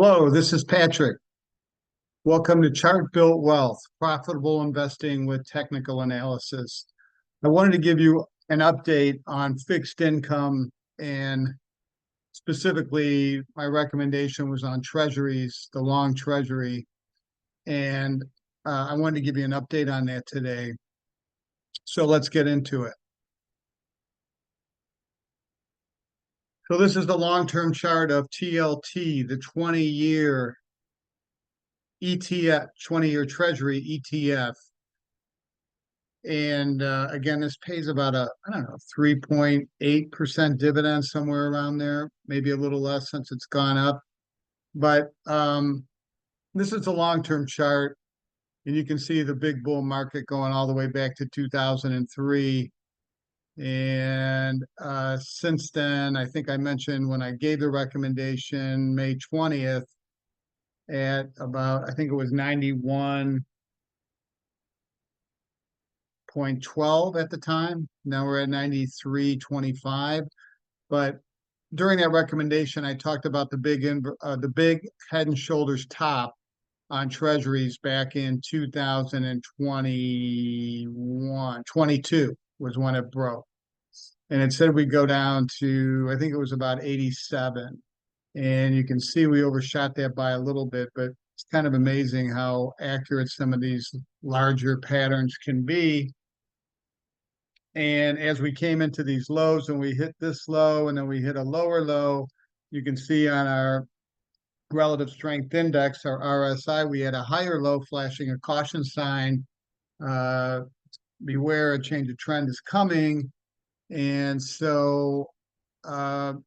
Hello, this is Patrick. Welcome to Chart Built Wealth, Profitable Investing with Technical Analysis. I wanted to give you an update on fixed income, and specifically my recommendation was on treasuries, the long treasury, and I wanted to give you an update on that today. So let's get into it. So this is the long-term chart of TLT, the 20-year ETF, 20-year Treasury ETF. And again, this pays about I don't know, 3.8% dividend, somewhere around there, maybe a little less since it's gone up. But this is a long-term chart, and you can see the big bull market going all the way back to 2003. And since then, I think I mentioned when I gave the recommendation May 20th at about, I think it was 91.12 at the time. Now we're at 93.25. But during that recommendation, I talked about the big head and shoulders top on treasuries back in 2021, 22 was when it broke. And it said we'd go down to, I think it was about 87. And you can see we overshot that by a little bit, but it's kind of amazing how accurate some of these larger patterns can be. And as we came into these lows and we hit this low and then we hit a lower low, you can see on our relative strength index, our RSI, we had a higher low flashing a caution sign. Beware, a change of trend is coming. And so, and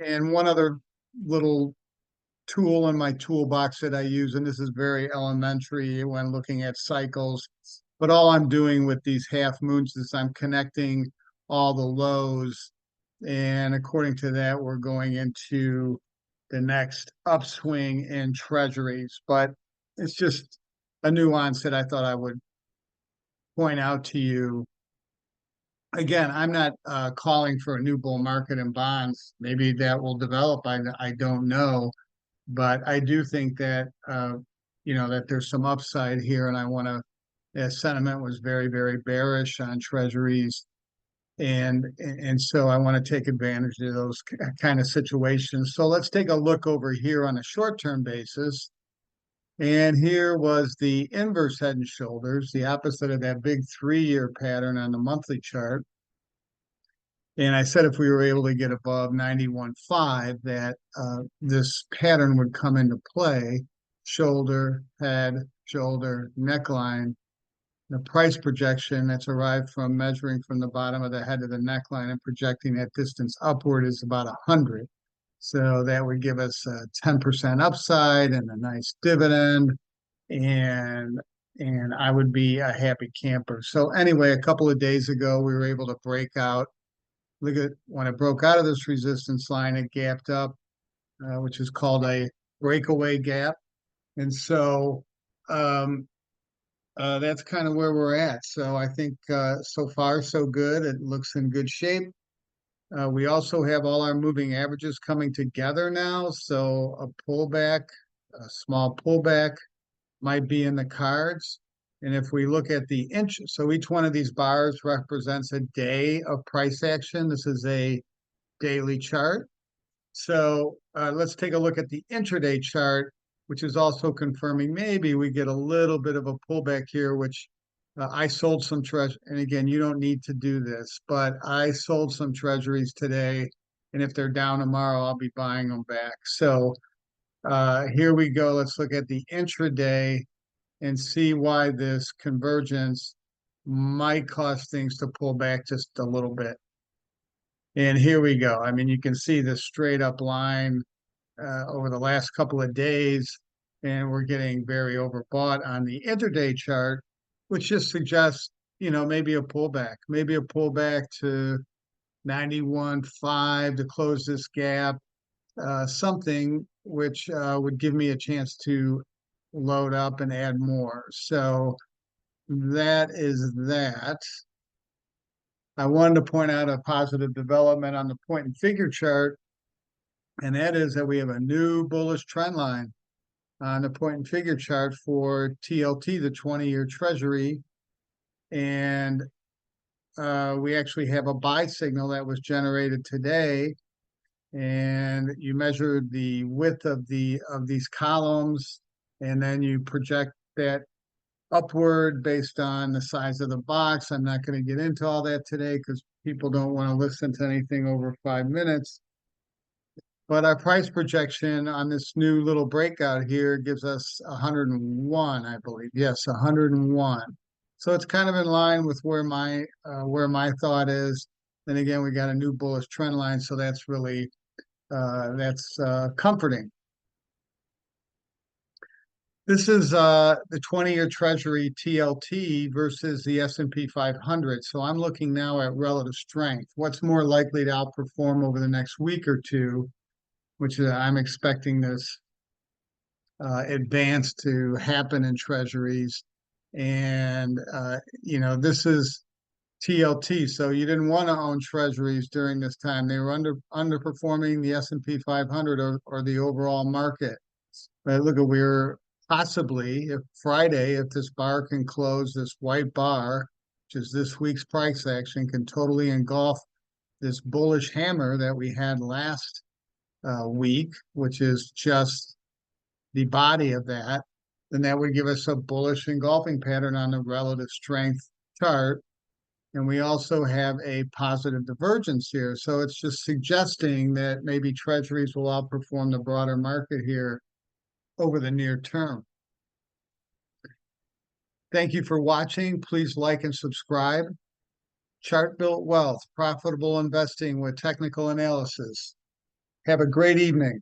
one other little tool in my toolbox that I use, and this is very elementary when looking at cycles, but all I'm doing with these half moons is I'm connecting all the lows, and according to that, we're going into the next upswing in treasuries. But it's just a nuance that I thought I would point out to you. Again, I'm not calling for a new bull market in bonds. Maybe that will develop. I don't know. But I do think that, that there's some upside here. And I want to, that sentiment was very, very bearish on treasuries. And so I want to take advantage of those kind of situations. So let's take a look over here on a short-term basis. And here was the inverse head and shoulders, the opposite of that big 3-year pattern on the monthly chart. And I said if we were able to get above 91.5, that this pattern would come into play. Shoulder, head, shoulder, neckline. The price projection that's arrived from measuring from the bottom of the head to the neckline and projecting that distance upward is about 100. So that would give us a 10% upside and a nice dividend, and I would be a happy camper. So anyway, a couple of days ago, we were able to break out. Look at when it broke out of this resistance line, it gapped up, which is called a breakaway gap. And so that's kind of where we're at. So I think so far, so good. It looks in good shape. We also have all our moving averages coming together now. So a pullback, a small pullback might be in the cards. And if we look at the inch, so each one of these bars represents a day of price action. This is a daily chart. So let's take a look at the intraday chart, which is also confirming maybe we get a little bit of a pullback here, which I sold some treasuries. And again, you don't need to do this, but I sold some treasuries today. And if they're down tomorrow, I'll be buying them back. So here we go. Let's look at the intraday and see why this convergence might cause things to pull back just a little bit. And here we go. I mean, you can see this straight up line over the last couple of days, and we're getting very overbought on the intraday chart, which just suggests, maybe a pullback to 91.5 to close this gap, something which would give me a chance to load up and add more. So that is that. I wanted to point out a positive development on the point and figure chart. And that is that we have a new bullish trend line on the point and figure chart for TLT, the 20-year Treasury. And we actually have a buy signal that was generated today. And you measure the width of these columns, and then you project that upward based on the size of the box. I'm not going to get into all that today because people don't want to listen to anything over 5 minutes. But our price projection on this new little breakout here gives us 101, I believe. Yes, 101. So it's kind of in line with where my thought is. And again, we got a new bullish trend line, so that's really that's comforting. This is the 20-year Treasury TLT versus the S&P 500. So I'm looking now at relative strength. What's more likely to outperform over the next week or two, which I'm expecting this advance to happen in Treasuries. And, this is TLT. So you didn't want to own Treasuries during this time. They were underperforming the S&P 500 or the overall market. But look, we're possibly, if Friday, if this bar can close, this white bar, which is this week's price action, can totally engulf this bullish hammer that we had last week, which is just the body of that, then that would give us a bullish engulfing pattern on the relative strength chart. And we also have a positive divergence here. So it's just suggesting that maybe treasuries will outperform the broader market here over the near term. Thank you for watching. Please like and subscribe. Chart Built Wealth, profitable investing with technical analysis. Have a great evening.